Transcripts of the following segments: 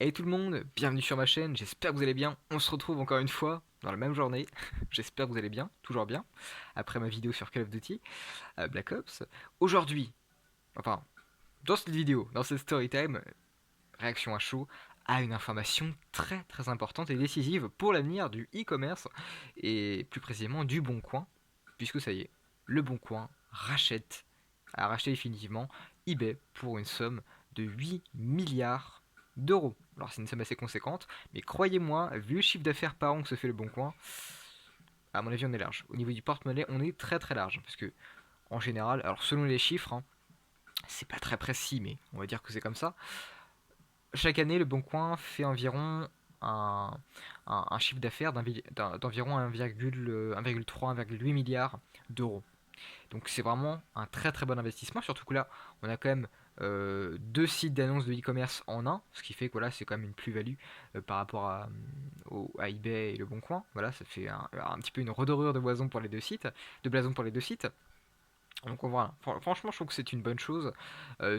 Hey tout le monde, bienvenue sur ma chaîne, j'espère que vous allez bien. On se retrouve encore une fois dans la même journée. J'espère que vous allez bien, toujours bien, après ma vidéo sur Call of Duty, Black Ops. Aujourd'hui, enfin, dans cette vidéo, dans cette story time, réaction à chaud, à une information très très importante et décisive pour l'avenir du e-commerce et plus précisément du Bon Coin, puisque ça y est, le Bon Coin a racheté définitivement eBay pour une somme de 8 milliards d'euros. Alors c'est une somme assez conséquente, mais croyez-moi, vu le chiffre d'affaires par an que se fait le Bon Coin, à mon avis on est large. Au niveau du porte-monnaie, on est très très large, parce que en général, alors selon les chiffres, hein, c'est pas très précis, mais on va dire que c'est comme ça. Chaque année, le Bon Coin fait environ un, un chiffre d'affaires d'environ 1,3, 1,8 milliard d'euros. Donc c'est vraiment un très très bon investissement, surtout que là, on a quand même deux sites d'annonces de e-commerce en un, ce qui fait que voilà, c'est quand même une plus-value par rapport à eBay et le Bon Coin. Voilà, ça fait un petit peu une redorure de blason pour les deux sites, de blason pour les deux sites. Donc voilà, franchement je trouve que c'est une bonne chose,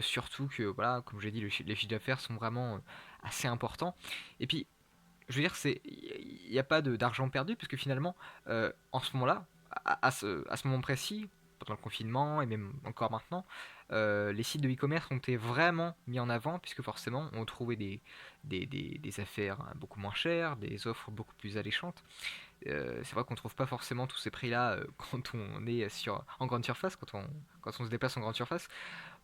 surtout que voilà, comme j'ai dit, les chiffres d'affaires sont vraiment assez importants. Et puis, je veux dire, il n'y a pas d'argent perdu, puisque finalement, en ce moment-là, à ce moment précis, pendant le confinement et même encore maintenant, les sites de e-commerce ont été vraiment mis en avant, puisque forcément on trouvait des affaires beaucoup moins chères, des offres beaucoup plus alléchantes. C'est vrai qu'on trouve pas forcément tous ces prix-là quand on est en grande surface, quand on se déplace en grande surface.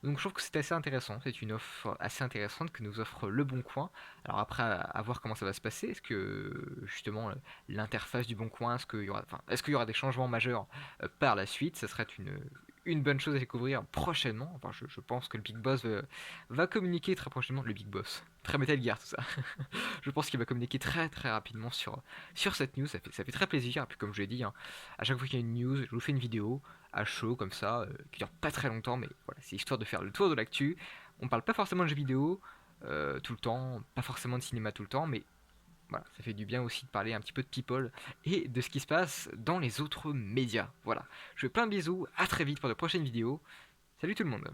Donc je trouve que c'est assez intéressant, c'est une offre assez intéressante que nous offre Le Bon Coin. Alors après, à voir comment ça va se passer, est-ce que justement l'interface du Bon Coin, est-ce qu'il y aura des changements majeurs par la suite? Ça serait une bonne chose à découvrir prochainement. Enfin, je pense que le Big Boss va communiquer très prochainement. Le Big Boss, très Metal Gear tout ça. Je pense qu'il va communiquer très très rapidement sur cette news. Ça fait très plaisir. Et puis comme je l'ai dit, hein, à chaque fois qu'il y a une news, je vous fais une vidéo à chaud comme ça, qui dure pas très longtemps, mais voilà, c'est histoire de faire le tour de l'actu. On parle pas forcément de jeux vidéo tout le temps, pas forcément de cinéma tout le temps, mais voilà, ça fait du bien aussi de parler un petit peu de people et de ce qui se passe dans les autres médias. Voilà, je vous fais plein de bisous, à très vite pour de prochaines vidéos. Salut tout le monde.